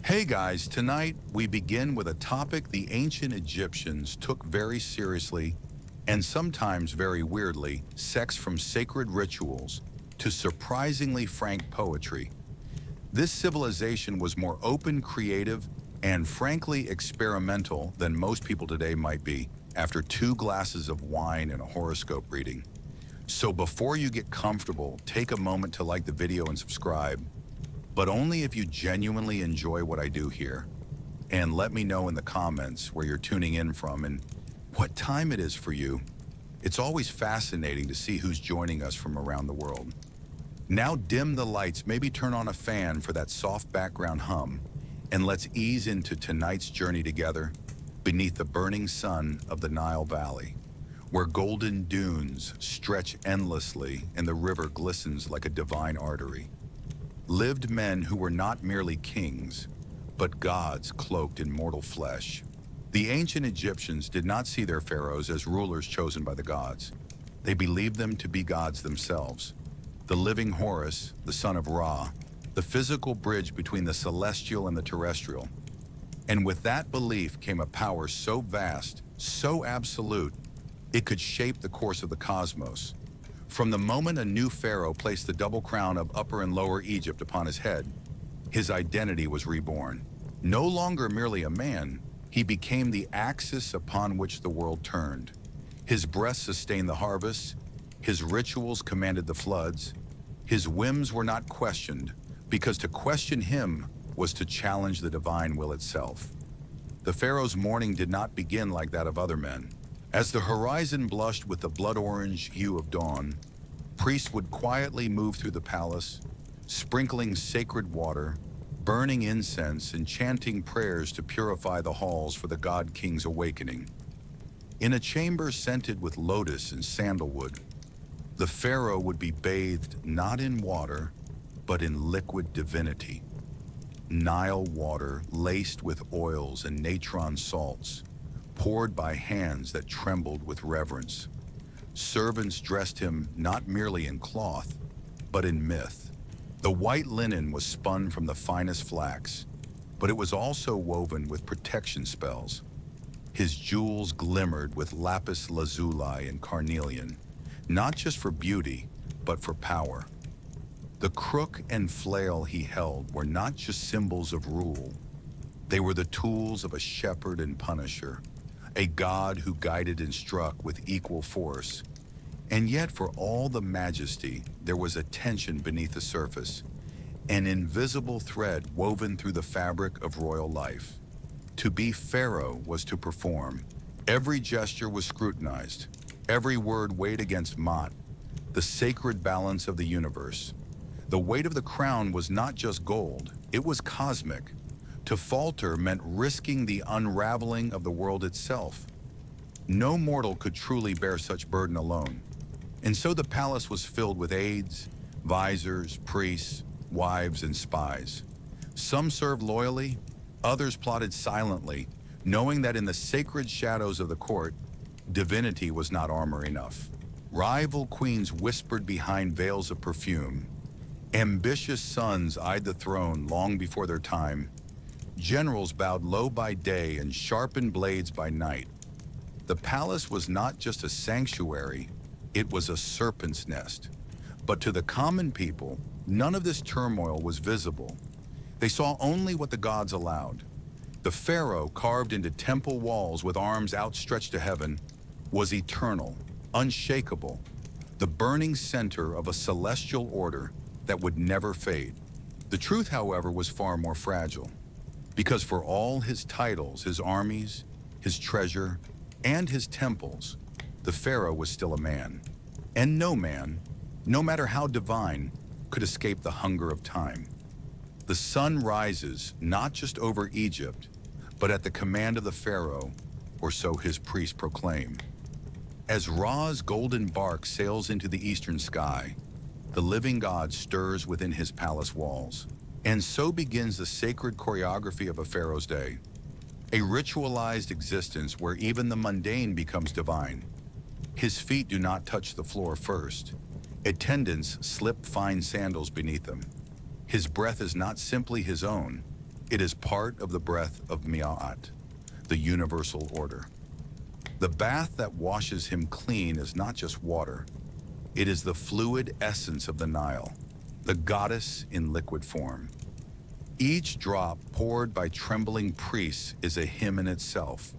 Hey guys, tonight we begin with a topic the ancient Egyptians took very seriously and sometimes very weirdly, sex from sacred rituals to surprisingly frank poetry. This civilization was more open, creative, and frankly experimental than most people today might be after 2 glasses of wine and a horoscope reading. So before you get comfortable, take a moment to like the video and subscribe, but only if you genuinely enjoy what I do here. And let me know in the comments where you're tuning in from and what time it is for you. It's always fascinating to see who's joining us from around the world. Now dim the lights, maybe turn on a fan for that soft background hum, and let's ease into tonight's journey together beneath the burning sun of the Nile Valley, where golden dunes stretch endlessly and the river glistens like a divine artery. Lived men who were not merely kings, but gods cloaked in mortal flesh. The ancient Egyptians did not see their pharaohs as rulers chosen by the gods. They believed them to be gods themselves. The living Horus, the son of Ra, the physical bridge between the celestial and the terrestrial. And with that belief came a power so vast, so absolute, it could shape the course of the cosmos. From the moment a new pharaoh placed the double crown of Upper and Lower Egypt upon his head, his identity was reborn. No longer merely a man, he became the axis upon which the world turned. His breath sustained the harvests, his rituals commanded the floods, his whims were not questioned, because to question him was to challenge the divine will itself. The pharaoh's mourning did not begin like that of other men. As the horizon blushed with the blood-orange hue of dawn, priests would quietly move through the palace, sprinkling sacred water, burning incense, and chanting prayers to purify the halls for the god-king's awakening. In a chamber scented with lotus and sandalwood, the pharaoh would be bathed not in water, but in liquid divinity. Nile water laced with oils and natron salts, poured by hands that trembled with reverence. Servants dressed him not merely in cloth, but in myth. The white linen was spun from the finest flax, but it was also woven with protection spells. His jewels glimmered with lapis lazuli and carnelian, not just for beauty, but for power. The crook and flail he held were not just symbols of rule. They were the tools of a shepherd and punisher, a god who guided and struck with equal force. And yet, for all the majesty, there was a tension beneath the surface, an invisible thread woven through the fabric of royal life. To be pharaoh was to perform. Every gesture was scrutinized, every word weighed against Ma'at, the sacred balance of the universe. The weight of the crown was not just gold, it was cosmic. To falter meant risking the unraveling of the world itself. No mortal could truly bear such burden alone. And so the palace was filled with aides, visors, priests, wives, and spies. Some served loyally, others plotted silently, knowing that in the sacred shadows of the court, divinity was not armor enough. Rival queens whispered behind veils of perfume. Ambitious sons eyed the throne long before their time. Generals bowed low by day and sharpened blades by night. The palace was not just a sanctuary, it was a serpent's nest. But to the common people, none of this turmoil was visible. They saw only what the gods allowed. The pharaoh, carved into temple walls with arms outstretched to heaven, was eternal, unshakable, the burning center of a celestial order that would never fade. The truth, however, was far more fragile. Because for all his titles, his armies, his treasure, and his temples, the pharaoh was still a man. And no man, no matter how divine, could escape the hunger of time. The sun rises not just over Egypt, but at the command of the pharaoh, or so his priests proclaim. As Ra's golden bark sails into the eastern sky, the living god stirs within his palace walls. And so begins the sacred choreography of a pharaoh's day, a ritualized existence where even the mundane becomes divine. His feet do not touch the floor first. Attendants slip fine sandals beneath them. His breath is not simply his own, It is part of the breath of Mi'at, the universal order. The bath that washes him clean is not just water. It is the fluid essence of the Nile, the goddess in liquid form. Each drop poured by trembling priests is a hymn in itself,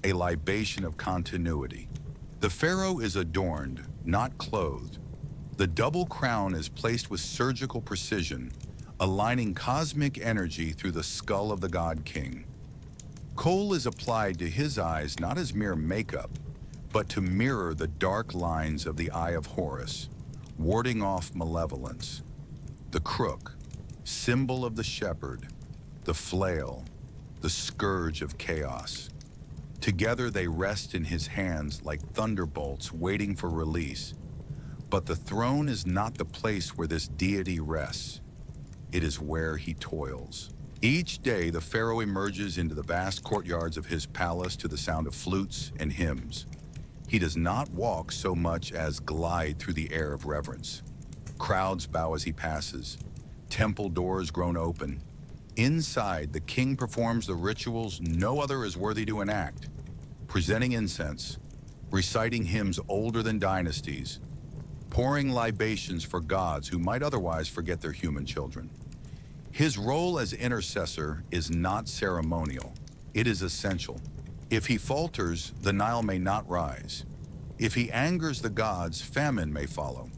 a libation of continuity. The pharaoh is adorned, not clothed. The double crown is placed with surgical precision, aligning cosmic energy through the skull of the god-king. Kohl is applied to his eyes not as mere makeup, but to mirror the dark lines of the eye of Horus, warding off malevolence. The crook, symbol of the shepherd, the flail, the scourge of chaos. Together they rest in his hands like thunderbolts waiting for release. But the throne is not the place where this deity rests. It is where he toils. Each day the pharaoh emerges into the vast courtyards of his palace to the sound of flutes and hymns. He does not walk so much as glide through the air of reverence. Crowds bow as he passes. Temple doors groan open. Inside, the king performs the rituals no other is worthy to enact, presenting incense, reciting hymns older than dynasties, pouring libations for gods who might otherwise forget their human children. His role as intercessor is not ceremonial, it is essential. If he falters, the Nile may not rise. If he angers the gods, famine may follow.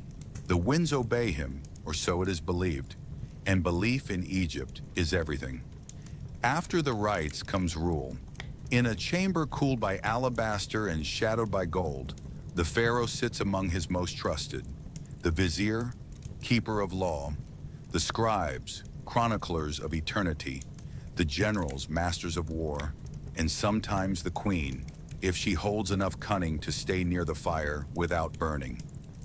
The winds obey him, or so it is believed, and belief in Egypt is everything. After the rites comes rule. In a chamber cooled by alabaster and shadowed by gold, the pharaoh sits among his most trusted, the vizier, keeper of law, the scribes, chroniclers of eternity, the generals, masters of war, and sometimes the queen, if she holds enough cunning to stay near the fire without burning.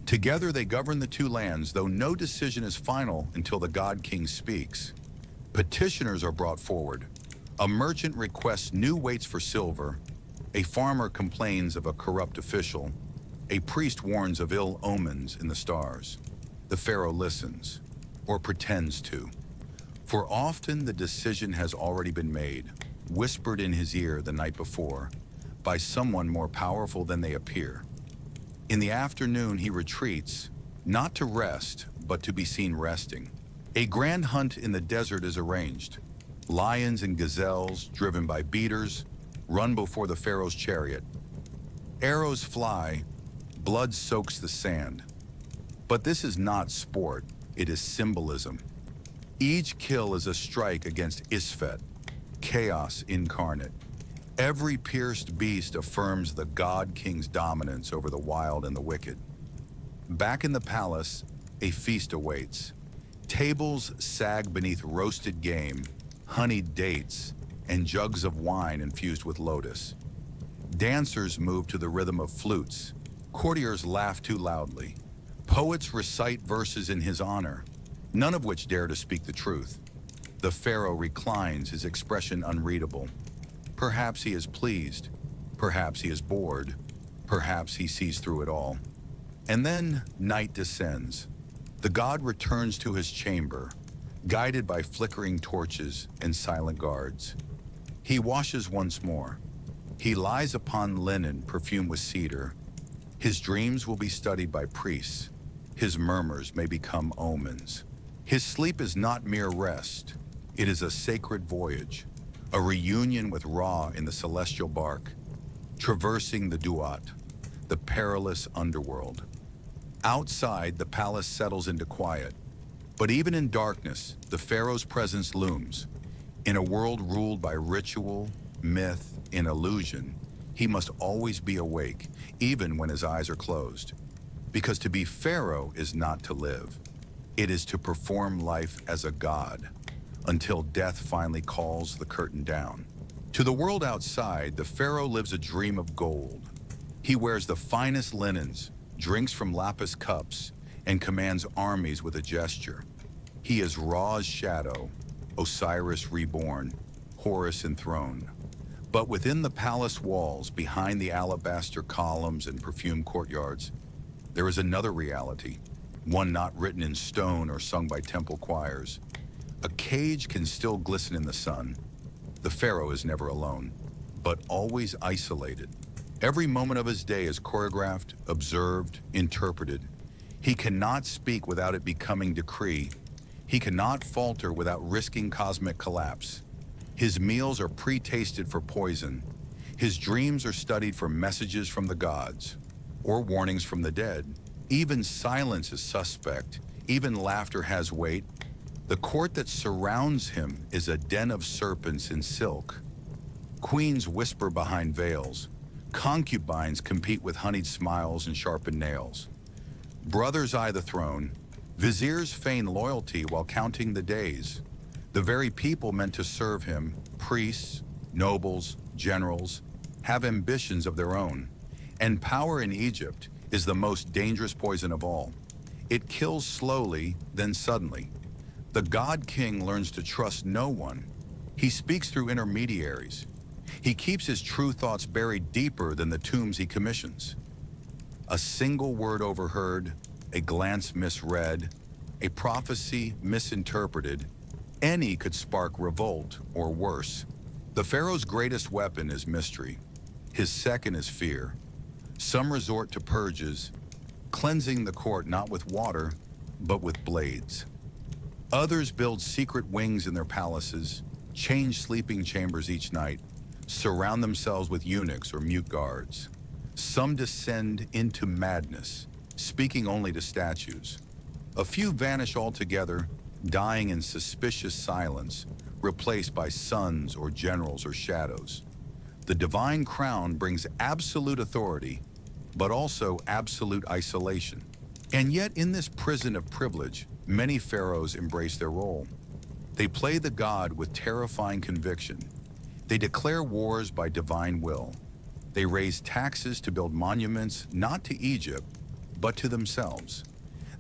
Together they govern the two lands, though no decision is final until the god-king speaks. Petitioners are brought forward. A merchant requests new weights for silver. A farmer complains of a corrupt official. A priest warns of ill omens in the stars. The pharaoh listens, or pretends to. For often the decision has already been made, whispered in his ear the night before, by someone more powerful than they appear. In the afternoon he retreats, not to rest, but to be seen resting. A grand hunt in the desert is arranged. Lions and gazelles, driven by beaters, run before the pharaoh's chariot. Arrows fly, blood soaks the sand. But this is not sport, it is symbolism. Each kill is a strike against Isfet, chaos incarnate. Every pierced beast affirms the god-king's dominance over the wild and the wicked. Back in the palace, a feast awaits. Tables sag beneath roasted game, honeyed dates, and jugs of wine infused with lotus. Dancers move to the rhythm of flutes. Courtiers laugh too loudly. Poets recite verses in his honor, none of which dare to speak the truth. The pharaoh reclines, his expression unreadable. Perhaps he is pleased, perhaps he is bored, perhaps he sees through it all. And then night descends. The god returns to his chamber, guided by flickering torches and silent guards. He washes once more. He lies upon linen perfumed with cedar. His dreams will be studied by priests. His murmurs may become omens. His sleep is not mere rest. It is a sacred voyage, a reunion with Ra in the celestial bark, traversing the Duat, the perilous underworld. Outside, the palace settles into quiet. But even in darkness, the pharaoh's presence looms. In a world ruled by ritual, myth, and illusion, he must always be awake, even when his eyes are closed. Because to be pharaoh is not to live. It is to perform life as a god, until death finally calls the curtain down. To the world outside, the pharaoh lives a dream of gold. He wears the finest linens, drinks from lapis cups, and commands armies with a gesture. He is Ra's shadow, Osiris reborn, Horus enthroned. But within the palace walls, behind the alabaster columns and perfumed courtyards, there is another reality, one not written in stone or sung by temple choirs. A cage can still glisten in the sun. The pharaoh is never alone, but always isolated. Every moment of his day is choreographed, observed, interpreted. He cannot speak without it becoming decree. He cannot falter without risking cosmic collapse. His meals are pre-tasted for poison. His dreams are studied for messages from the gods or warnings from the dead. Even silence is suspect. Even laughter has weight. The court that surrounds him is a den of serpents in silk. Queens whisper behind veils. Concubines compete with honeyed smiles and sharpened nails. Brothers eye the throne. Viziers feign loyalty while counting the days. The very people meant to serve him, priests, nobles, generals, have ambitions of their own. And power in Egypt is the most dangerous poison of all. It kills slowly, then suddenly. The god-king learns to trust no one. He speaks through intermediaries. He keeps his true thoughts buried deeper than the tombs he commissions. A single word overheard, a glance misread, a prophecy misinterpreted, any could spark revolt or worse. The pharaoh's greatest weapon is mystery. His second is fear. Some resort to purges, cleansing the court not with water, but with blades. Others build secret wings in their palaces, change sleeping chambers each night, surround themselves with eunuchs or mute guards. Some descend into madness, speaking only to statues. A few vanish altogether, dying in suspicious silence, replaced by sons or generals or shadows. The divine crown brings absolute authority, but also absolute isolation. And yet in this prison of privilege, many pharaohs embrace their role. They play the god with terrifying conviction. They declare wars by divine will. They raise taxes to build monuments not to Egypt, but to themselves.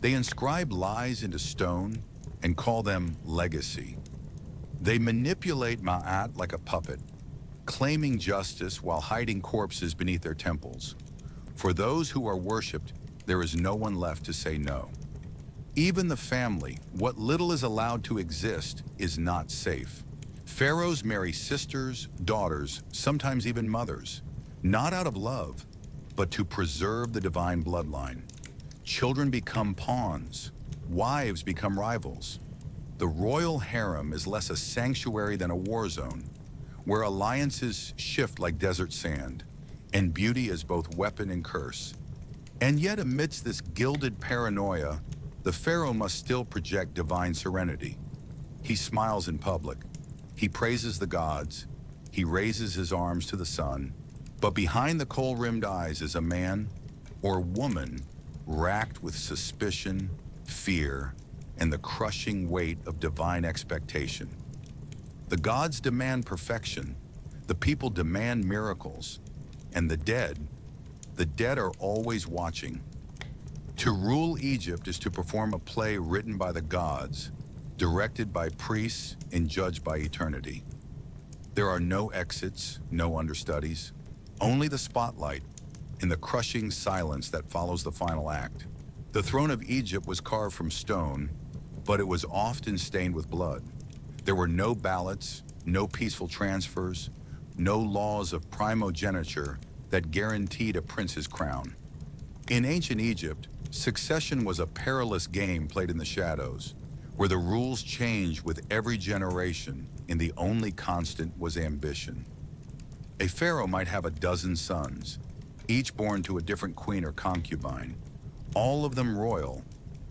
They inscribe lies into stone and call them legacy. They manipulate Ma'at like a puppet, claiming justice while hiding corpses beneath their temples. For those who are worshipped, there is no one left to say no. Even the family, what little is allowed to exist, is not safe. Pharaohs marry sisters, daughters, sometimes even mothers, not out of love, but to preserve the divine bloodline. Children become pawns, wives become rivals. The royal harem is less a sanctuary than a war zone, where alliances shift like desert sand, and beauty is both weapon and curse. And yet amidst this gilded paranoia, the pharaoh must still project divine serenity. He smiles in public. He praises the gods. He raises his arms to the sun. But behind the kohl-rimmed eyes is a man or woman racked with suspicion, fear, and the crushing weight of divine expectation. The gods demand perfection. The people demand miracles. And the dead are always watching. To rule Egypt is to perform a play written by the gods, directed by priests, and judged by eternity. There are no exits, no understudies, only the spotlight in the crushing silence that follows the final act. The throne of Egypt was carved from stone, but it was often stained with blood. There were no ballots, no peaceful transfers, no laws of primogeniture that guaranteed a prince's crown. In ancient Egypt, succession was a perilous game played in the shadows, where the rules changed with every generation and the only constant was ambition. A pharaoh might have a dozen sons, each born to a different queen or concubine, all of them royal,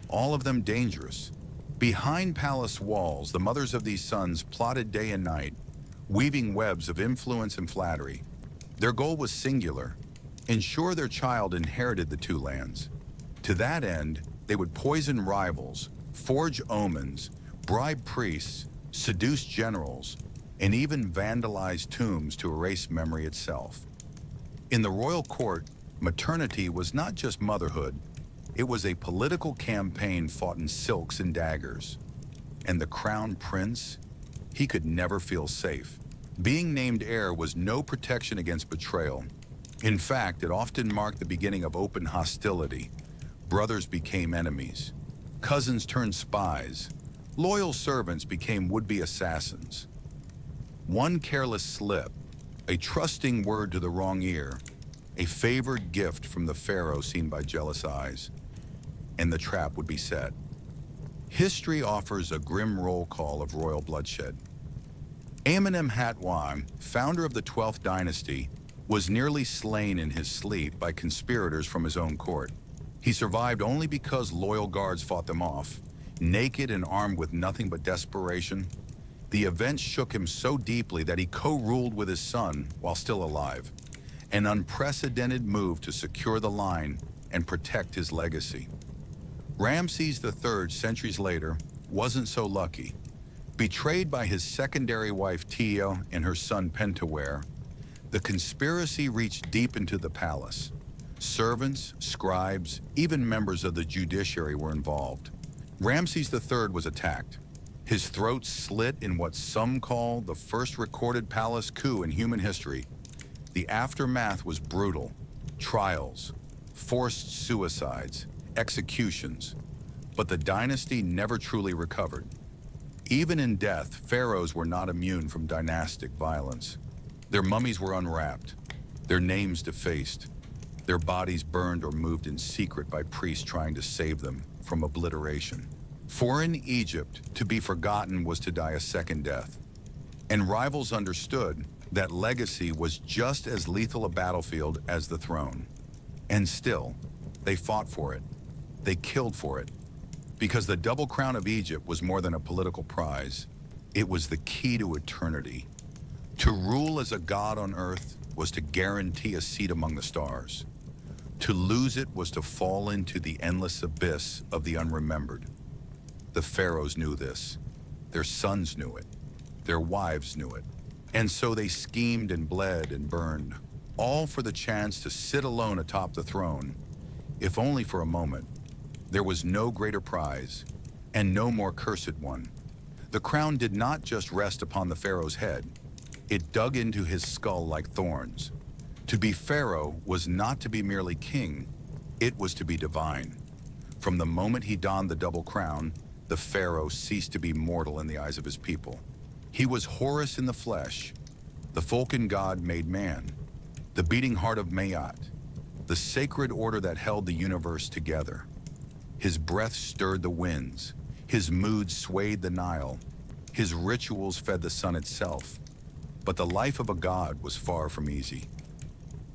all of them dangerous. Behind palace walls, the mothers of these sons plotted day and night, weaving webs of influence and flattery. Their goal was singular: ensure their child inherited the two lands. To that end, they would poison rivals, forge omens, bribe priests, seduce generals, and even vandalize tombs to erase memory itself. In the royal court, maternity was not just motherhood, it was a political campaign fought in silks and daggers. And the crown prince, he could never feel safe. Being named heir was no protection against betrayal. In fact, it often marked the beginning of open hostility. Brothers became enemies. Cousins turned spies. loyal servants became would-be assassins. One careless slip, a trusting word to the wrong ear, a favored gift from the pharaoh seen by jealous eyes, and the trap would be set. History offers a grim roll call of royal bloodshed. Amenemhat, founder of the 12th dynasty, was nearly slain in his sleep by conspirators from his own court. He survived only because loyal guards fought them off. Naked and armed with nothing but desperation, the event shook him so deeply that he co-ruled with his son while still alive, an unprecedented move to secure the line and protect his legacy. Ramses III, centuries later, wasn't so lucky. Betrayed by his secondary wife Tia and her son Pentawere, the conspiracy reached deep into the palace. Servants, scribes, even members of the judiciary were involved. Ramses III was attacked. His throat slit in what some call the first recorded palace coup in human history. The aftermath was brutal. Trials, forced suicides, executions. But the dynasty never truly recovered. Even in death, pharaohs were not immune from dynastic violence. Their mummies were unwrapped, their names defaced, their bodies burned or moved in secret by priests trying to save them from obliteration. For in Egypt, to be forgotten was to die a second death. And rivals understood that legacy was just as lethal a battlefield as the throne. And still, they fought for it. They killed for it. Because the double crown of Egypt was more than a political prize. It was the key to eternity. To rule as a god on earth was to guarantee a seat among the stars. To lose it was to fall into the endless abyss of the unremembered. The pharaohs knew this. Their sons knew it. Their wives knew it. And so they schemed and bled and burned, all for the chance to sit alone atop the throne, if only for a moment. There was no greater prize, and no more cursed one. The crown did not just rest upon the pharaoh's head. It dug into his skull like thorns. To be pharaoh was not to be merely king, it was to be divine. From the moment he donned the double crown, the pharaoh ceased to be mortal in the eyes of his people. He was Horus in the flesh, the Vulcan god made man, the beating heart of Maat, the sacred order that held the universe together. His breath stirred the winds, his mood swayed the Nile, his rituals fed the sun itself. But the life of a god was far from easy.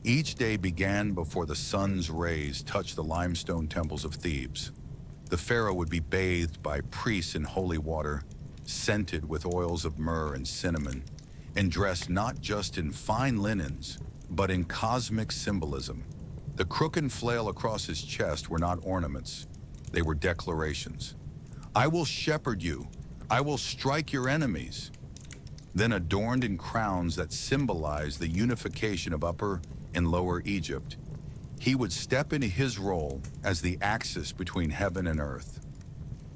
Each day began before the sun's rays touched the limestone temples of Thebes. The pharaoh would be bathed by priests in holy water, scented with oils of myrrh and cinnamon, and dressed not just in fine linens, but in cosmic symbolism. The crook and flail across his chest were not ornaments, they were declarations. I will shepherd you, I will strike your enemies. Then adorned in crowns that symbolized the unification of Upper and Lower Egypt, he would step into his role as the axis between heaven and earth.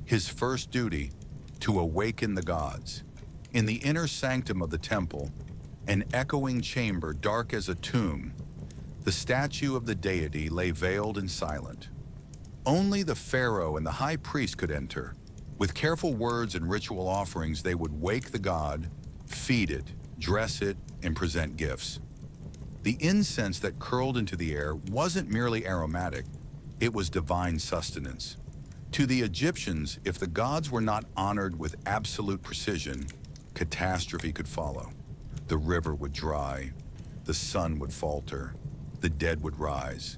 His first duty, to awaken the gods. In the inner sanctum of the temple, an echoing chamber dark as a tomb, the statue of the deity lay veiled and silent. Only the pharaoh and the high priest could enter. With careful words and ritual offerings, they would wake the god, feed it, dress it, and present gifts. The incense that curled into the air wasn't merely aromatic, it was divine sustenance. To the Egyptians, if the gods were not honored with absolute precision, catastrophe could follow. The river would dry, the sun would falter, the dead would rise.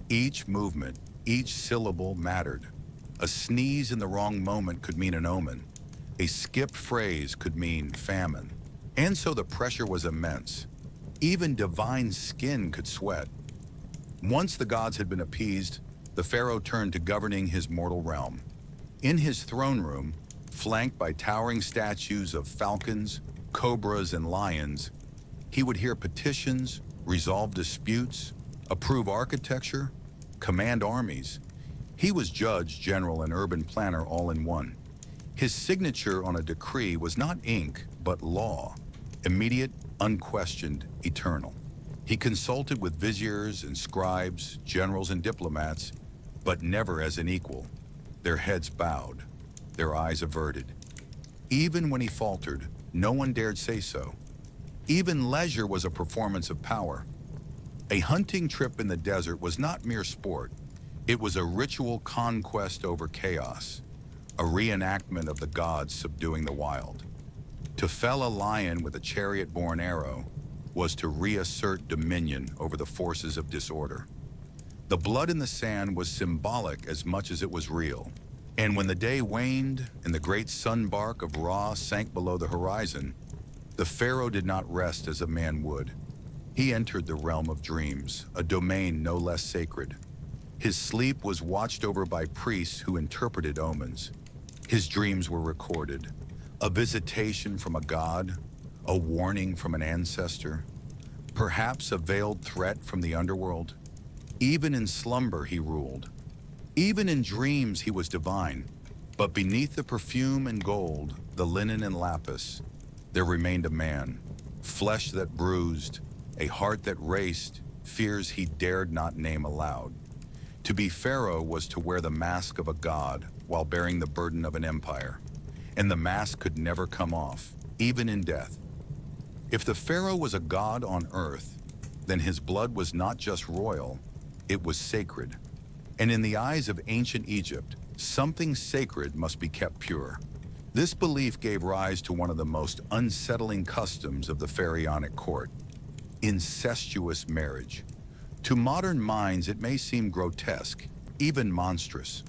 Each movement, each syllable mattered. A sneeze in the wrong moment could mean an omen. A skipped phrase could mean famine. And so the pressure was immense. Even divine skin could sweat. Once the gods had been appeased, the pharaoh turned to governing his mortal realm. In his throne room, flanked by towering statues of falcons, cobras, and lions, he would hear petitions, resolve disputes, approve architecture, command armies. He was judge, general, and urban planner all in one. His signature on a decree was not ink, but law, immediate, unquestioned, eternal. He consulted with viziers and scribes, generals and diplomats, but never as an equal. Their heads bowed, their eyes averted. Even when he faltered, no one dared say so. Even leisure was a performance of power. A hunting trip in the desert was not mere sport. It was a ritual conquest over chaos, a reenactment of the gods subduing the wild. To fell a lion with a chariot-borne arrow was to reassert dominion over the forces of disorder. The blood in the sand was symbolic as much as it was real. And when the day waned and the great sunbark of Ra sank below the horizon, the pharaoh did not rest as a man would. He entered the realm of dreams, a domain no less sacred. His sleep was watched over by priests who interpreted omens. His dreams were recorded, a visitation from a god, a warning from an ancestor, perhaps a veiled threat from the underworld. Even in slumber he ruled. Even in dreams he was divine. But beneath the perfume and gold, the linen and lapis, there remained a man, flesh that bruised, a heart that raced, fears he dared not name aloud. To be pharaoh was to wear the mask of a god while bearing the burden of an empire. And the mask could never come off, even in death. If the pharaoh was a god on earth, then his blood was not just royal, it was sacred. And in the eyes of ancient Egypt, something sacred must be kept pure. This belief gave rise to one of the most unsettling customs of the pharaonic court: incestuous marriage. To modern minds, it may seem grotesque, even monstrous.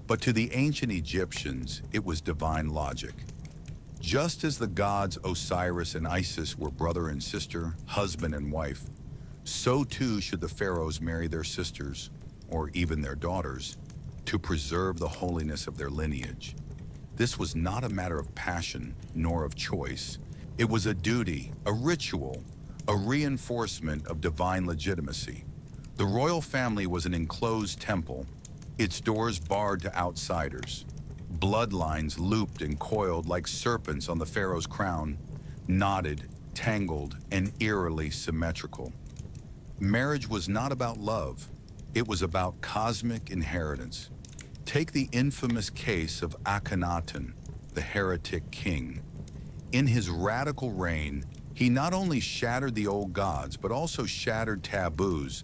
But to the ancient Egyptians, it was divine logic. Just as the gods Osiris and Isis were brother and sister, husband and wife, so too should the pharaohs marry their sisters, or even their daughters, to preserve the holiness of their lineage. This was not a matter of passion, nor of choice. It was a duty, a ritual, a reinforcement of divine legitimacy. The royal family was an enclosed temple, its doors barred to outsiders. Bloodlines looped and coiled like serpents on the pharaoh's crown, knotted, tangled, and eerily symmetrical. Marriage was not about love. It was about cosmic inheritance. Take the infamous case of Akhenaten, the heretic king. In his radical reign, he not only shattered the old gods, but also shattered taboos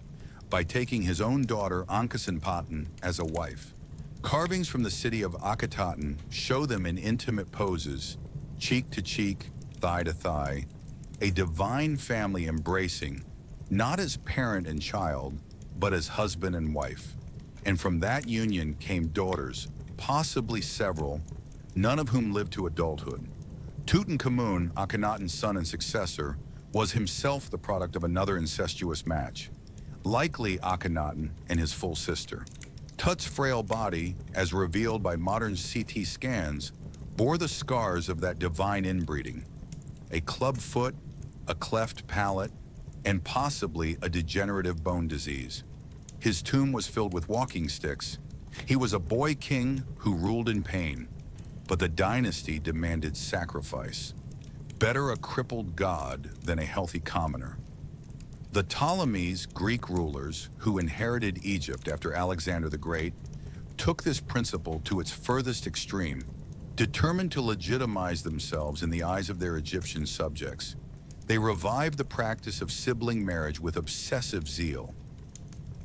by taking his own daughter Ankhesenaten as a wife. Carvings from the city of Akhenaten show them in intimate poses, cheek to cheek, thigh to thigh, a divine family embracing, not as parent and child, but as husband and wife. And from that union came daughters, possibly several, none of whom lived to adulthood. Tutankhamun, Akhenaten's son and successor, was himself the product of another incestuous match, likely Akhenaten and his full sister. Tut's frail body, as revealed by modern CT scans, bore the scars of that divine inbreeding: a club foot, a cleft palate, and possibly a degenerative bone disease. His tomb was filled with walking sticks. He was a boy king who ruled in pain, but the dynasty demanded sacrifice. Better a crippled god than a healthy commoner. The Ptolemies, Greek rulers who inherited Egypt after Alexander the Great, took this principle to its furthest extreme, determined to legitimize themselves in the eyes of their Egyptian subjects. They revived the practice of sibling marriage with obsessive zeal.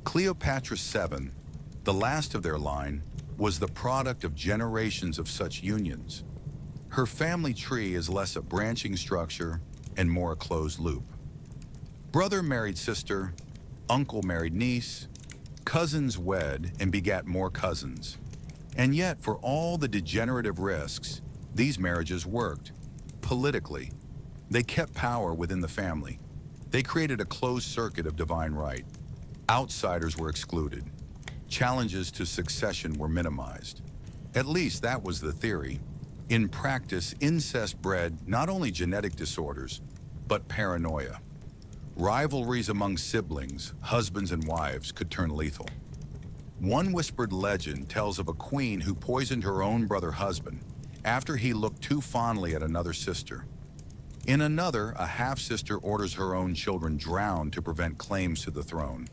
Cleopatra VII, the last of their line, was the product of generations of such unions. Her family tree is less a branching structure and more a closed loop. Brother married sister, uncle married niece, cousins wed and begat more cousins. And yet, for all the degenerative risks, these marriages worked. Politically, they kept power within the family. They created a closed circuit of divine right. Outsiders were excluded. Challenges to succession were minimized. At least that was the theory. In practice, incest bred not only genetic disorders, but paranoia. Rivalries among siblings, husbands and wives, could turn lethal. One whispered legend tells of a queen who poisoned her own brother husband after he looked too fondly at another sister. In another, a half-sister orders her own children drowned to prevent claims to the throne.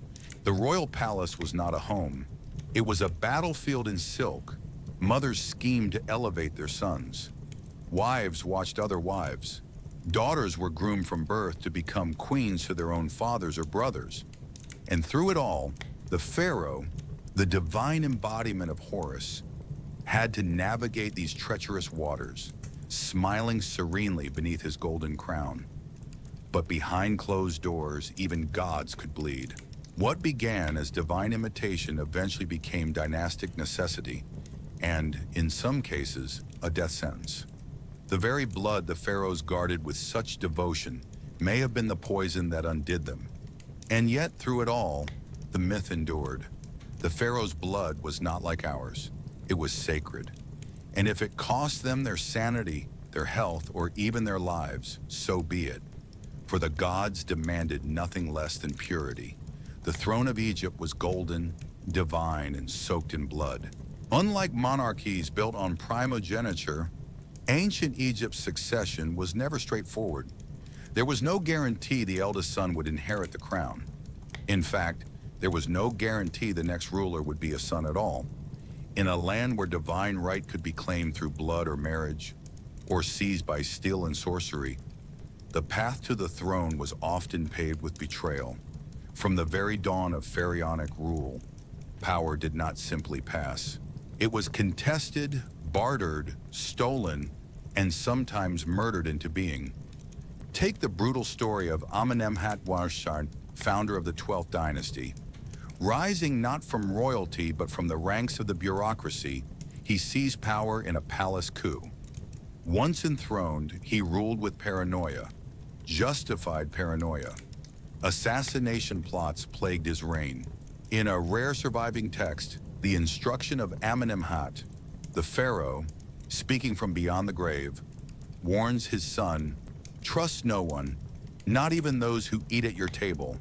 The royal palace was not a home. It was a battlefield in silk. Mothers schemed to elevate their sons. Wives watched other wives. Daughters were groomed from birth to become queens to their own fathers or brothers. And through it all, the Pharaoh, the divine embodiment of Horus, had to navigate these treacherous waters, smiling serenely beneath his golden crown. But behind closed doors, even gods could bleed. What began as divine imitation eventually became dynastic necessity, and, in some cases, a death sentence. The very blood the pharaohs guarded with such devotion may have been the poison that undid them. And yet, through it all, the myth endured. The pharaoh's blood was not like ours. It was sacred. And if it cost them their sanity, their health, or even their lives, so be it. For the gods demanded nothing less than purity. The throne of Egypt was golden, divine, and soaked in blood. Unlike monarchies built on primogeniture, ancient Egypt's succession was never straightforward. There was no guarantee the eldest son would inherit the crown. In fact, there was no guarantee the next ruler would be a son at all. In a land where divine right could be claimed through blood or marriage, or seized by steel and sorcery, the path to the throne was often paved with betrayal. From the very dawn of pharaonic rule, power did not simply pass. It was contested, bartered, stolen, and sometimes murdered into being. Take the brutal story of Amenemhat, founder of the 12th dynasty. Rising not from royalty but from the ranks of the bureaucracy, he seized power in a palace coup. Once enthroned, he ruled with paranoia, justified paranoia. Assassination plots plagued his reign. In a rare surviving text, the instruction of Amenemhat, the pharaoh, speaking from beyond the grave, warns his son, "Trust no one, not even those who eat at your table."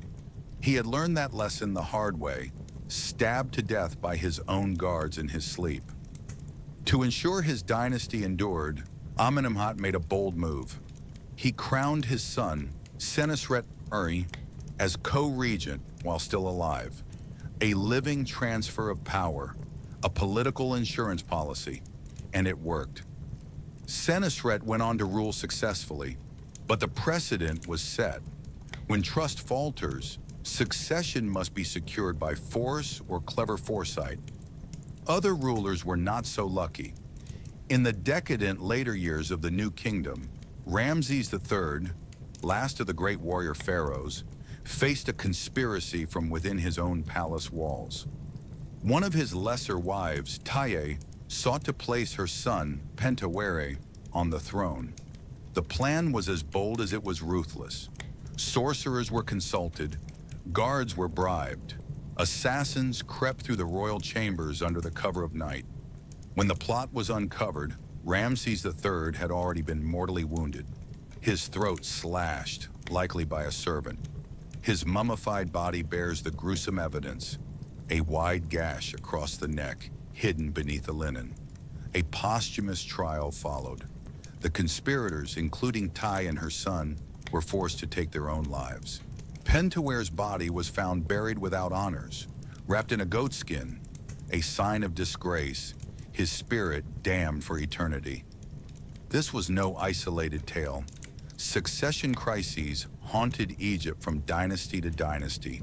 He had learned that lesson the hard way, stabbed to death by his own guards in his sleep. To ensure his dynasty endured, Amenemhat made a bold move. He crowned his son, Senusret-Uri, as co-regent while still alive. A living transfer of power, a political insurance policy, and it worked. Senusret went on to rule successfully, but the precedent was set. When trust falters, succession must be secured by force or clever foresight. Other rulers were not so lucky. In the decadent later years of the New Kingdom, Ramses III, last of the great warrior pharaohs, faced a conspiracy from within his own palace walls. One of his lesser wives, Taye, sought to place her son, Pentawere, on the throne. The plan was as bold as it was ruthless. Sorcerers were consulted, guards were bribed, assassins crept through the royal chambers under the cover of night. When the plot was uncovered, Ramses III had already been mortally wounded, his throat slashed, likely by a servant. His mummified body bears the gruesome evidence, a wide gash across the neck, hidden beneath the linen. A posthumous trial followed. The conspirators, including Tai and her son, were forced to take their own lives. Pentaware's body was found buried without honors, wrapped in a goatskin, a sign of disgrace, his spirit damned for eternity. This was no isolated tale. Succession crises haunted Egypt from dynasty to dynasty.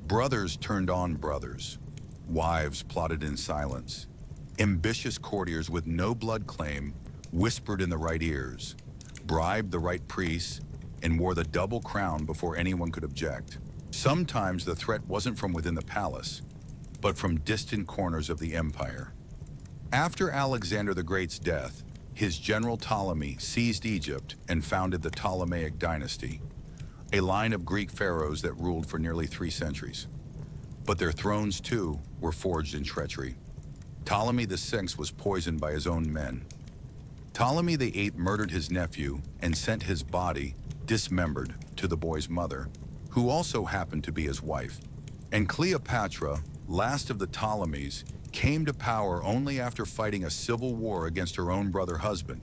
Brothers turned on brothers. Wives plotted in silence. Ambitious courtiers with no blood claim whispered in the right ears, bribed the right priests, and wore the double crown before anyone could object. Sometimes the threat wasn't from within the palace, but from distant corners of the empire. After Alexander the Great's death, his general Ptolemy seized Egypt and founded the Ptolemaic dynasty, a line of Greek pharaohs that ruled for nearly 3 centuries. But their thrones, too, were forged in treachery. Ptolemy VI was poisoned by his own men. Ptolemy VIII murdered his nephew and sent his body, dismembered, to the boy's mother, who also happened to be his wife. And Cleopatra, last of the Ptolemies, came to power only after fighting a civil war against her own brother husband.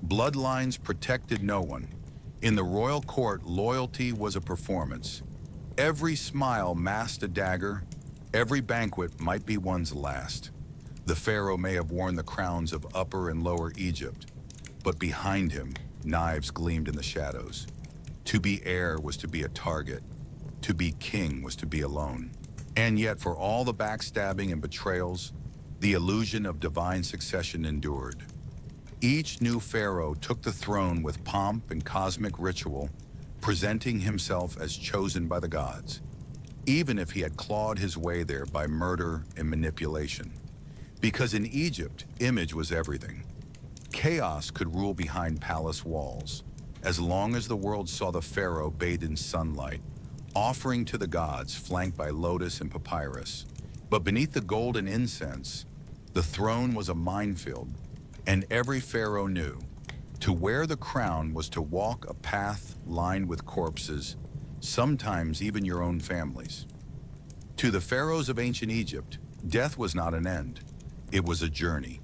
Bloodlines protected no one. In the royal court, loyalty was a performance. Every smile masked a dagger. Every banquet might be one's last. The pharaoh may have worn the crowns of Upper and Lower Egypt, But behind him, knives gleamed in the shadows. To be heir was to be a target. To be king was to be alone. And yet, for all the backstabbing and betrayals, the illusion of divine succession endured. Each new pharaoh took the throne with pomp and cosmic ritual, presenting himself as chosen by the gods, even if he had clawed his way there by murder and manipulation. Because in Egypt, image was everything. Chaos could rule behind palace walls, as long as the world saw the pharaoh bathed in sunlight, offering to the gods flanked by lotus and papyrus. But beneath the gold and incense, the throne was a minefield, and every pharaoh knew to wear the crown was to walk a path lined with corpses, sometimes even your own families. To the pharaohs of ancient Egypt, death was not an end. It was a journey,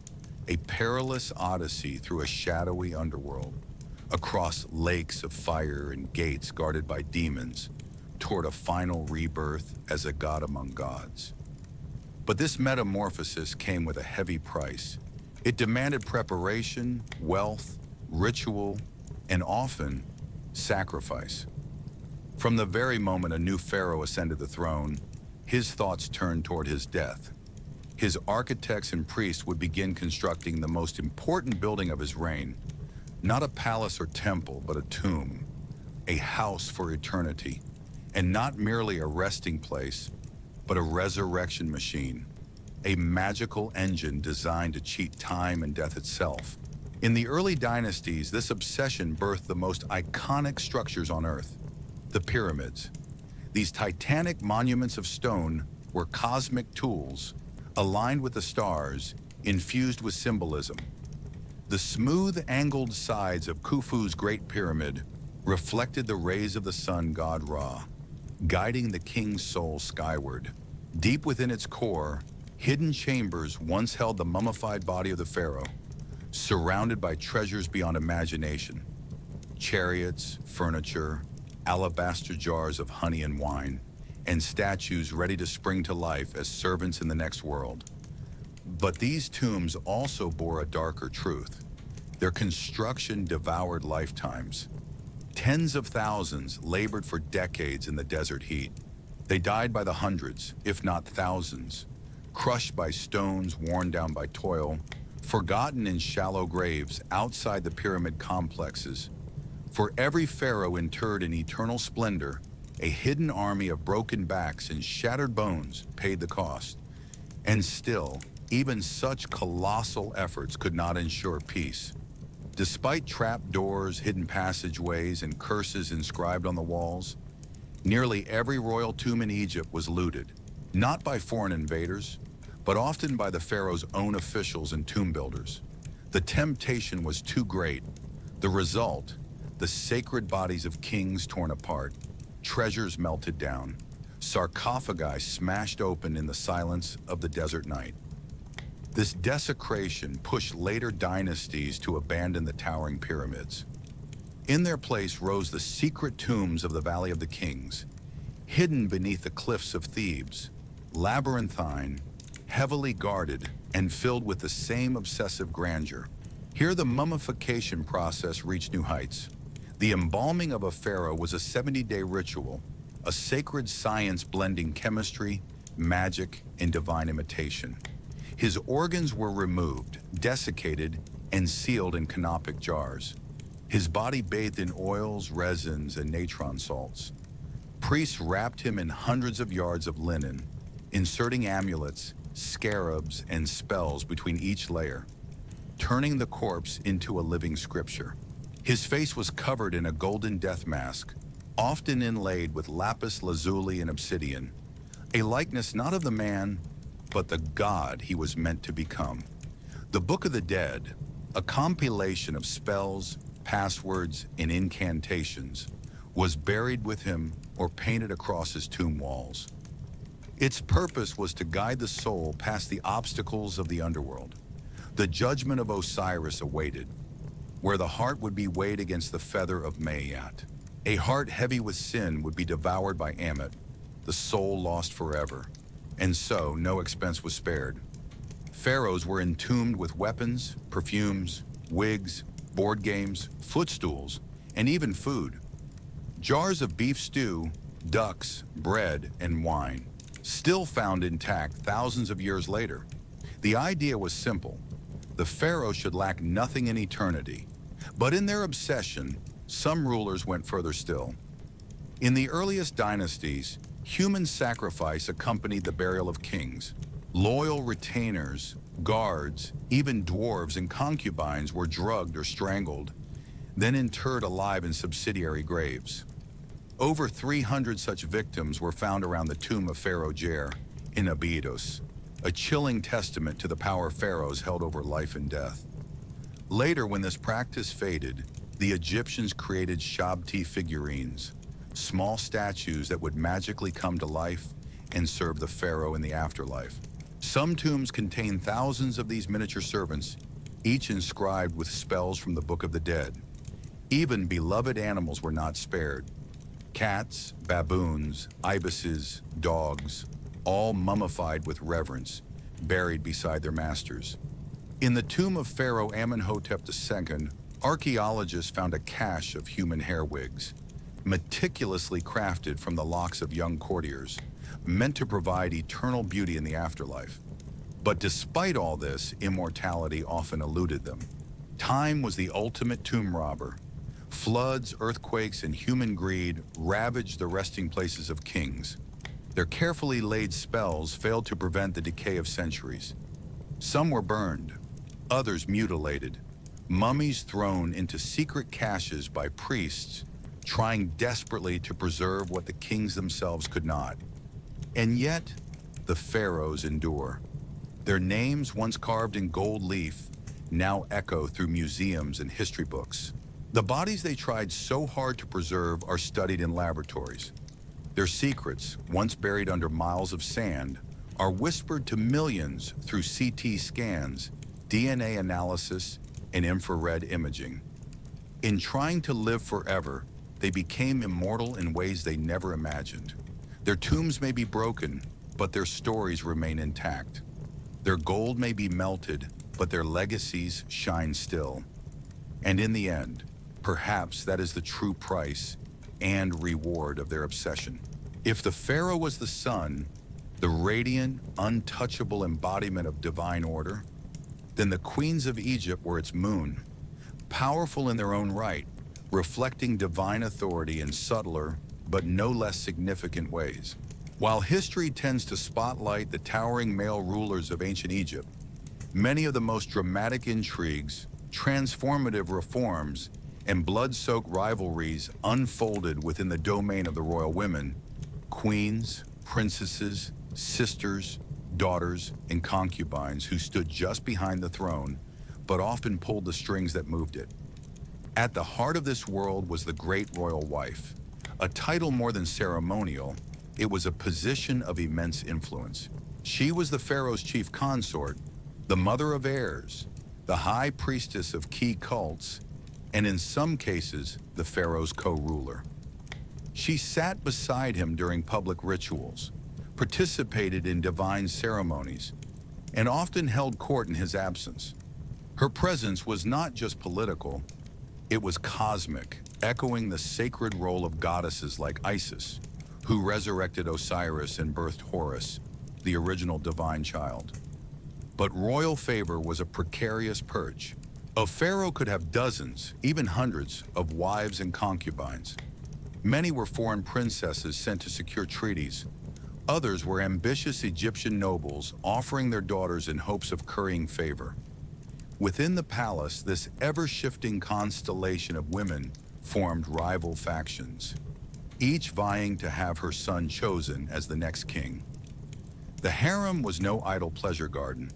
a perilous odyssey through a shadowy underworld, across lakes of fire and gates guarded by demons, toward a final rebirth as a god among gods. But this metamorphosis came with a heavy price. It demanded preparation, wealth, ritual, and often sacrifice. From the very moment a new pharaoh ascended the throne, his thoughts turned toward his death. His architects and priests would begin constructing the most important building of his reign, not a palace or temple, but a tomb, a house for eternity, and not merely a resting place, but a resurrection machine, a magical engine designed to cheat time and death itself. In the early dynasties, this obsession birthed the most iconic structures on Earth, the pyramids. These titanic monuments of stone were cosmic tools, aligned with the stars, infused with symbolism. The smooth, angled sides of Khufu's Great Pyramid reflected the rays of the sun god Ra, guiding the king's soul skyward. Deep within its core, hidden chambers once held the mummified body of the pharaoh, surrounded by treasures beyond imagination. Chariots, furniture, alabaster jars of honey and wine, and statues ready to spring to life as servants in the next world. But these tombs also bore a darker truth. Their construction devoured lifetimes. Tens of thousands labored for decades in the desert heat. They died by the hundreds, if not thousands, crushed by stones worn down by toil, forgotten in shallow graves outside the pyramid complexes. For every pharaoh interred in eternal splendor, a hidden army of broken backs and shattered bones paid the cost. And still, even such colossal efforts could not ensure peace. Despite trap doors, hidden passageways, and curses inscribed on the walls, nearly every royal tomb in Egypt was looted, not by foreign invaders, but often by the pharaoh's own officials and tomb builders. The temptation was too great. The result, the sacred bodies of kings torn apart, treasures melted down, sarcophagi smashed open in the silence of the desert night. This desecration pushed later dynasties to abandon the towering pyramids. In their place rose the secret tombs of the Valley of the Kings, hidden beneath the cliffs of Thebes, labyrinthine, heavily guarded, and filled with the same obsessive grandeur. Here the mummification process reached new heights. The embalming of a pharaoh was a 70-day ritual, a sacred science blending chemistry, magic, and divine imitation. His organs were removed, desiccated, and sealed in canopic jars. His body bathed in oils, resins, and natron salts. Priests wrapped him in hundreds of yards of linen, inserting amulets, scarabs, and spells between each layer, turning the corpse into a living scripture. His face was covered in a golden death mask, often inlaid with lapis lazuli and obsidian, a likeness not of the man, but the god he was meant to become. The Book of the Dead, a compilation of spells, passwords, and incantations, was buried with him or painted across his tomb walls. Its purpose was to guide the soul past the obstacles of the underworld. The judgment of Osiris awaited, where the heart would be weighed against the feather of Maat. A heart heavy with sin would be devoured by Ammit, the soul lost forever. And so, no expense was spared. Pharaohs were entombed with weapons, perfumes, wigs, board games, footstools, and even food. Jars of beef stew, ducks, bread, and wine, still found intact thousands of years later. The idea was simple. The pharaoh should lack nothing in eternity. But in their obsession, some rulers went further still. In the earliest dynasties, human sacrifice accompanied the burial of kings. Loyal retainers, guards, even dwarves and concubines were drugged or strangled, then interred alive in subsidiary graves. Over 300 such victims were found around the tomb of Pharaoh Jer in Abydos, a chilling testament to the power pharaohs held over life and death. Later, when this practice faded, the Egyptians created Shabti figurines, small statues that would magically come to life and serve the pharaoh in the afterlife. Some tombs contain thousands of these miniature servants, each inscribed with spells from the Book of the Dead. Even beloved animals were not spared. Cats, baboons, ibises, dogs, all mummified with reverence, buried beside their masters. In the tomb of Pharaoh Amenhotep II, archaeologists found a cache of human hair wigs, meticulously crafted from the locks of young courtiers, meant to provide eternal beauty in the afterlife. But despite all this, immortality often eluded them. Time was the ultimate tomb robber. Floods, earthquakes, and human greed ravaged the resting places of kings. Their carefully laid spells failed to prevent the decay of centuries. Some were burned, others mutilated, mummies thrown into secret caches by priests trying desperately to preserve what the kings themselves could not. And yet, the pharaohs endure. Their names, once carved in gold leaf, now echo through museums and history books. The bodies they tried so hard to preserve are studied in laboratories. Their secrets, once buried under miles of sand, are whispered to millions through CT scans, DNA analysis, and infrared imaging. In trying to live forever, they became immortal in ways they never imagined. Their tombs may be broken, but their stories remain intact. Their gold may be melted, but their legacies shine still. And in the end, perhaps that is the true price and reward of their obsession. If the pharaoh was the sun, the radiant, untouchable embodiment of divine order, then the queens of Egypt were its moon, powerful in their own right, reflecting divine authority in subtler, but no less significant ways. While history tends to spotlight the towering male rulers of ancient Egypt, many of the most dramatic intrigues, transformative reforms, and blood-soaked rivalries unfolded within the domain of the royal women, queens, princesses, sisters, daughters, and concubines who stood just behind the throne, but often pulled the strings that moved it. At the heart of this world was the great royal wife, a title more than ceremonial. It was a position of immense influence. She was the pharaoh's chief consort, the mother of heirs, the high priestess of key cults, and in some cases, the pharaoh's co-ruler. She sat beside him during public rituals, participated in divine ceremonies, and often held court in his absence. Her presence was not just political, it was cosmic, echoing the sacred role of goddesses like Isis, who resurrected Osiris and birthed Horus, the original divine child. But royal favor was a precarious perch. A pharaoh could have dozens, even hundreds, of wives and concubines. Many were foreign princesses sent to secure treaties. Others were ambitious Egyptian nobles offering their daughters in hopes of currying favor. Within the palace, this ever-shifting constellation of women formed rival factions, each vying to have her son chosen as the next king. The harem was no idle pleasure garden.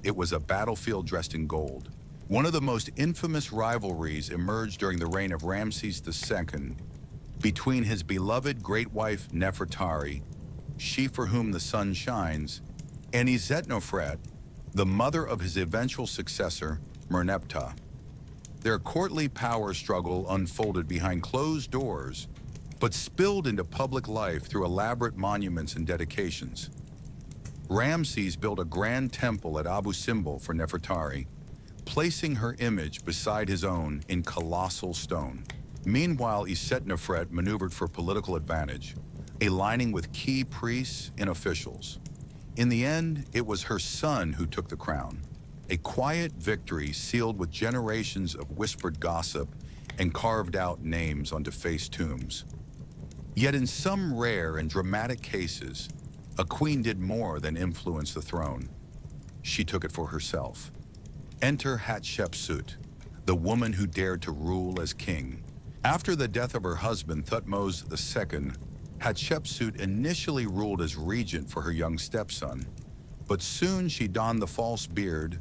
It was a battlefield dressed in gold. One of the most infamous rivalries emerged during the reign of Ramses II between his beloved great wife Nefertari, she for whom the sun shines, and Isetnofret, the mother of his eventual successor, Merneptah. Their courtly power struggle unfolded behind closed doors, but spilled into public life through elaborate monuments and dedications. Ramses built a grand temple at Abu Simbel for Nefertari, placing her image beside his own in colossal stone. Meanwhile, Isetnefret maneuvered for political advantage, aligning with key priests and officials. In the end, it was her son who took the crown, a quiet victory sealed with generations of whispered gossip and carved out names on defaced tombs. Yet in some rare and dramatic cases, a queen did more than influence the throne. She took it for herself. Enter Hatshepsut, the woman who dared to rule as king. After the death of her husband Thutmose II, Hatshepsut initially ruled as regent for her young stepson, but soon she donned the false beard,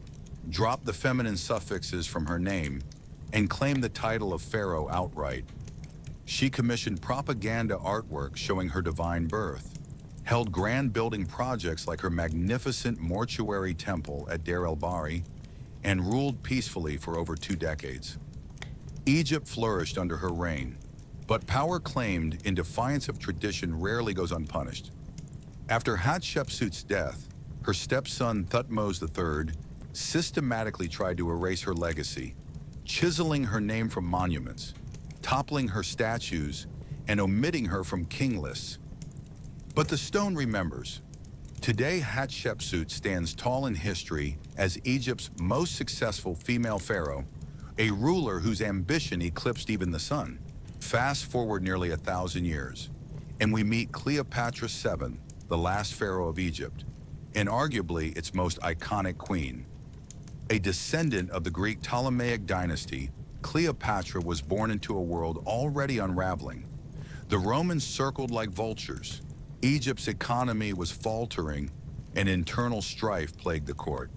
dropped the feminine suffixes from her name, and claimed the title of pharaoh outright. She commissioned propaganda artwork showing her divine birth, held grand building projects like her magnificent mortuary temple at Deir el-Bahri, and ruled peacefully for over 2 decades. Egypt flourished under her reign, but power claimed in defiance of tradition rarely goes unpunished. After Hatshepsut's death, her stepson Thutmose III systematically tried to erase her legacy, chiseling her name from monuments, toppling her statues, and omitting her from king lists. But the stone remembers. Today, Hatshepsut stands tall in history as Egypt's most successful female pharaoh, a ruler whose ambition eclipsed even the sun. Fast forward nearly 1,000 years, and we meet Cleopatra VII, the last pharaoh of Egypt, and arguably its most iconic queen. A descendant of the Greek Ptolemaic dynasty, Cleopatra was born into a world already unraveling. The Romans circled like vultures. Egypt's economy was faltering, and internal strife plagued the court.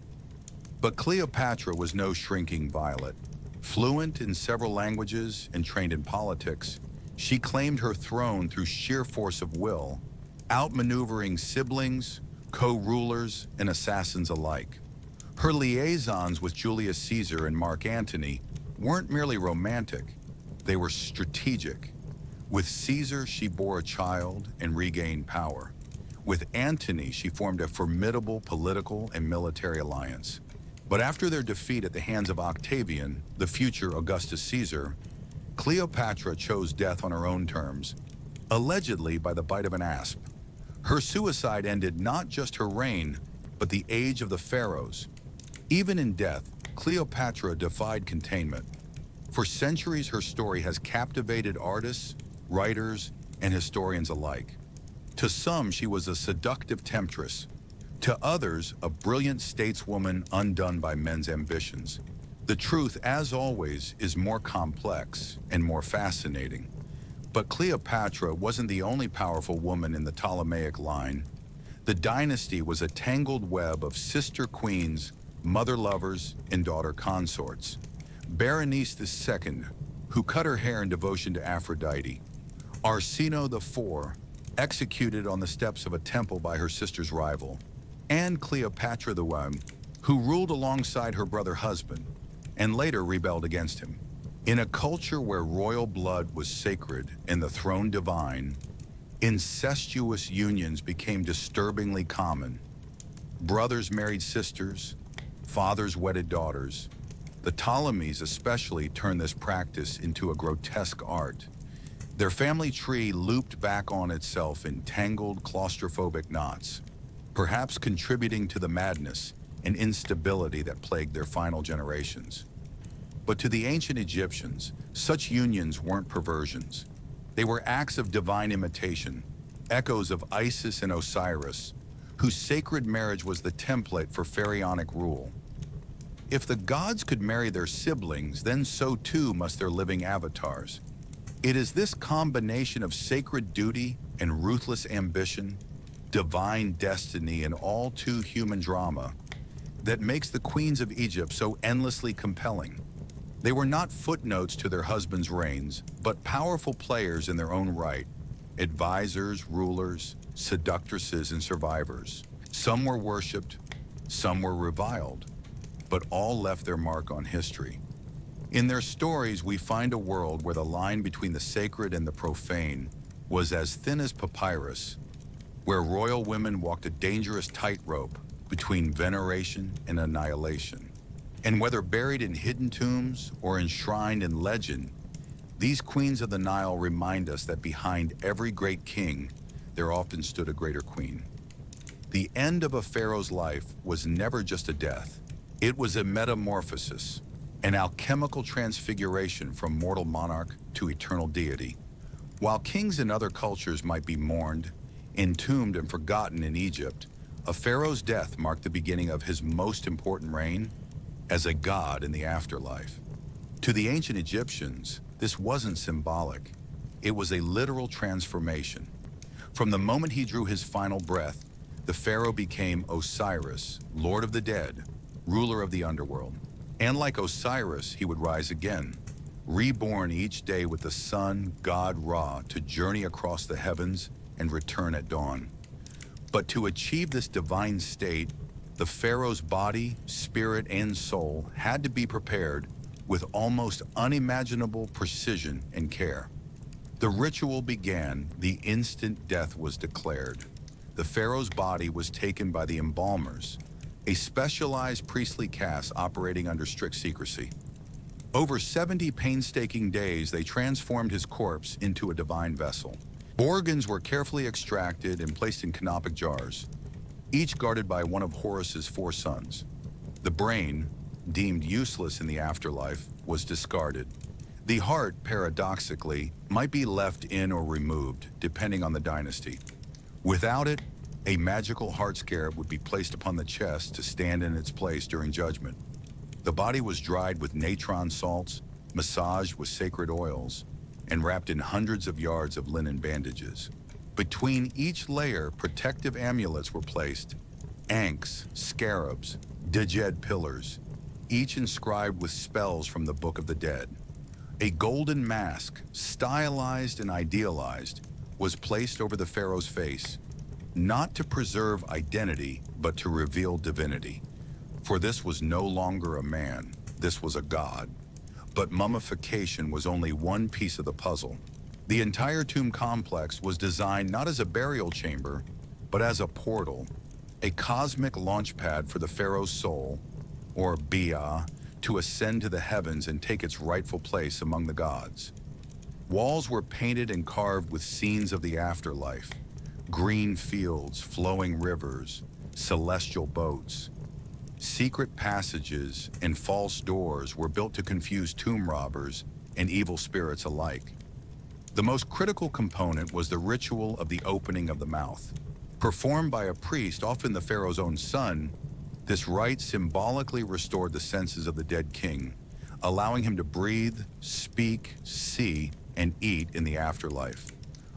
But Cleopatra was no shrinking violet. Fluent in several languages and trained in politics, she claimed her throne through sheer force of will, outmaneuvering siblings, co-rulers, and assassins alike. Her liaisons with Julius Caesar and Mark Antony weren't merely romantic, they were strategic. With Caesar, she bore a child and regained power. With Antony, she formed a formidable political and military alliance. But after their defeat at the hands of Octavian, the future Augustus Caesar, Cleopatra chose death on her own terms, allegedly by the bite of an asp. Her suicide ended not just her reign, but the age of the pharaohs. Even in death, Cleopatra defied containment. For centuries, her story has captivated artists, writers, and historians alike. To some, she was a seductive temptress. To others, a brilliant stateswoman undone by men's ambitions. The truth, as always, is more complex and more fascinating. But Cleopatra wasn't the only powerful woman in the Ptolemaic line. The dynasty was a tangled web of sister queens, mother lovers, and daughter consorts. Berenice II, who cut her hair in devotion to Aphrodite. Arsinoe IV, executed on the steps of a temple by her sister's rival. And Cleopatra I, who ruled alongside her brother husband, and later rebelled against him. In a culture where royal blood was sacred and the throne divine, incestuous unions became disturbingly common. Brothers married sisters, fathers wedded daughters. The Ptolemies especially turned this practice into a grotesque art. Their family tree looped back on itself in tangled, claustrophobic knots, perhaps contributing to the madness and instability that plagued their final generations. But to the ancient Egyptians, such unions weren't perversions. They were acts of divine imitation, echoes of Isis and Osiris, whose sacred marriage was the template for pharaonic rule. If the gods could marry their siblings, then so too must their living avatars. It is this combination of sacred duty and ruthless ambition, divine destiny and all too human drama, that makes the queens of Egypt so endlessly compelling. They were not footnotes to their husbands' reigns, but powerful players in their own right, advisors, rulers, seductresses, and survivors. Some were worshipped, some were reviled, but all left their mark on history. In their stories, we find a world where the line between the sacred and the profane was as thin as papyrus, where royal women walked a dangerous tightrope between veneration and annihilation. And whether buried in hidden tombs or enshrined in legend, these queens of the Nile remind us that behind every great king, there often stood a greater queen. The end of a pharaoh's life was never just a death. It was a metamorphosis, an alchemical transfiguration from mortal monarch to eternal deity. While kings in other cultures might be mourned, entombed, and forgotten in Egypt, a pharaoh's death marked the beginning of his most important reign as a god in the afterlife. To the ancient Egyptians, this wasn't symbolic. It was a literal transformation. From the moment he drew his final breath, the pharaoh became Osiris, lord of the dead, ruler of the underworld. And like Osiris, he would rise again, reborn each day with the sun, god Ra, to journey across the heavens and return at dawn. But to achieve this divine state, the pharaoh's body, spirit, and soul had to be prepared with almost unimaginable precision and care. The ritual began the instant death was declared. The pharaoh's body was taken by the embalmers, a specialized priestly caste operating under strict secrecy. Over 70 painstaking days, they transformed his corpse into a divine vessel. Organs were carefully extracted and placed in canopic jars, each guarded by one of Horus's 4 sons. The brain, deemed useless in the afterlife, was discarded. The heart, paradoxically, might be left in or removed, depending on the dynasty. Without it, a magical heart scarab would be placed upon the chest to stand in its place during judgment. The body was dried with natron salts, massaged with sacred oils, and wrapped in hundreds of yards of linen bandages. Between each layer, protective amulets were placed, ankhs, scarabs, djed pillars, each inscribed with spells from the Book of the Dead. A golden mask, stylized and idealized, was placed over the pharaoh's face, not to preserve identity, but to reveal divinity. For this was no longer a man, this was a god. But mummification was only one piece of the puzzle. The entire tomb complex was designed not as a burial chamber, but as a portal, a cosmic launchpad for the pharaoh's soul, or Bia, to ascend to the heavens and take its rightful place among the gods. Walls were painted and carved with scenes of the afterlife, green fields, flowing rivers, celestial boats. Secret passages and false doors were built to confuse tomb robbers and evil spirits alike. The most critical component was the ritual of the opening of the mouth. Performed by a priest, often the pharaoh's own son, this rite symbolically restored the senses of the dead king, allowing him to breathe, speak, see, and eat in the afterlife.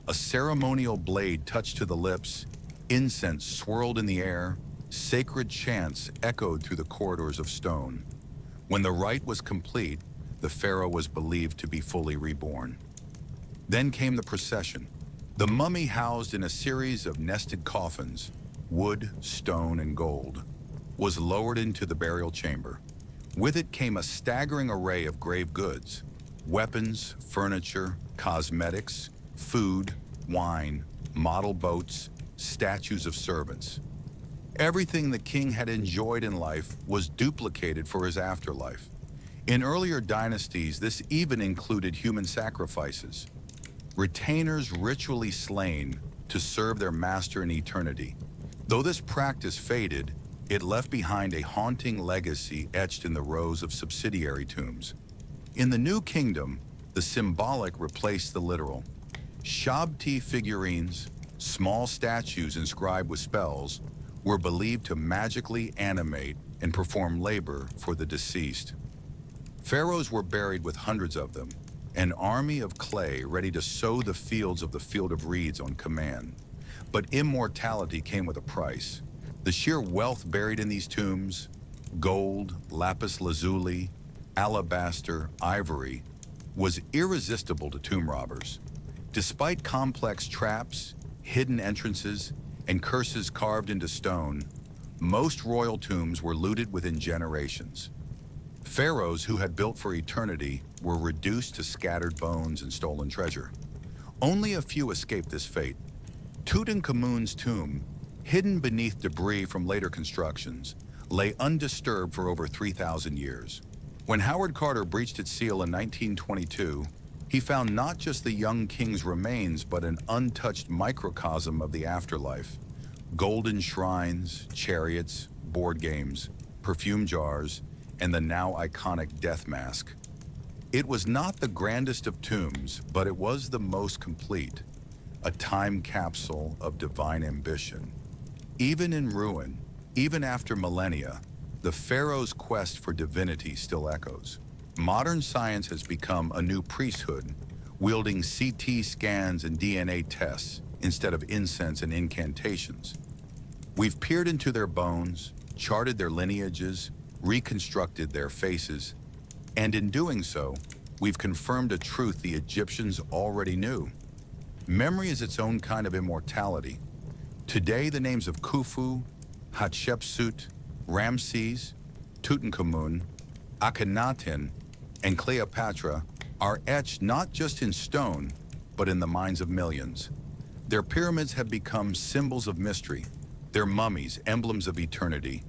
A ceremonial blade touched to the lips, incense swirled in the air, sacred chants echoed through the corridors of stone. When the rite was complete, the pharaoh was believed to be fully reborn. Then came the procession. The mummy, housed in a series of nested coffins, wood, stone, and gold, was lowered into the burial chamber. With it came a staggering array of grave goods: weapons, furniture, cosmetics, food, wine, model boats, statues of servants. Everything the king had enjoyed in life was duplicated for his afterlife. In earlier dynasties, this even included human sacrifices, retainers ritually slain to serve their master in eternity. Though this practice faded, it left behind a haunting legacy etched in the rows of subsidiary tombs. In the New Kingdom, the symbolic replaced the literal. Shabti figurines, small statues inscribed with spells, were believed to magically animate and perform labor for the deceased. Pharaohs were buried with hundreds of them, an army of clay ready to sow the fields of the field of reeds on command. But immortality came with a price. The sheer wealth buried in these tombs, gold, lapis lazuli, alabaster, ivory, was irresistible to tomb robbers. Despite complex traps, hidden entrances, and curses carved into stone, most royal tombs were looted within generations. Pharaohs who had built for eternity were reduced to scattered bones and stolen treasure. Only a few escaped this fate. Tutankhamun's tomb, hidden beneath debris from later constructions, lay undisturbed for over 3,000 years. When Howard Carter breached its seal in 1922, he found not just the young king's remains, but an untouched microcosm of the afterlife. Golden shrines, chariots, board games, perfume jars, and the now iconic death mask. It was not the grandest of tombs, but it was the most complete, a time capsule of divine ambition. Even in ruin, even after millennia, the Pharaoh's quest for divinity still echoes. Modern science has become a new priesthood, wielding CT scans and DNA tests instead of incense and incantations. We've peered into their bones, charted their lineages, reconstructed their faces, and in doing so, we've confirmed a truth the Egyptians already knew. Memory is its own kind of immortality. Today, the names of Khufu, Hatshepsut, Ramses, Tutankhamun, Akhenaten, and Cleopatra are etched not just in stone, but in the minds of millions. Their pyramids have become symbols of mystery, their mummies emblems of eternity,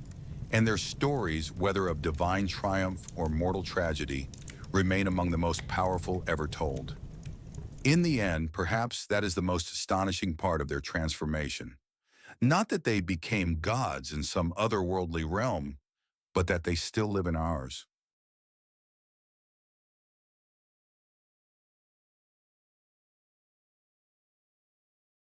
and their stories, whether of divine triumph or mortal tragedy, remain among the most powerful ever told. In the end, perhaps that is the most astonishing part of their transformation. Not that they became gods in some otherworldly realm, but that they still live in ours.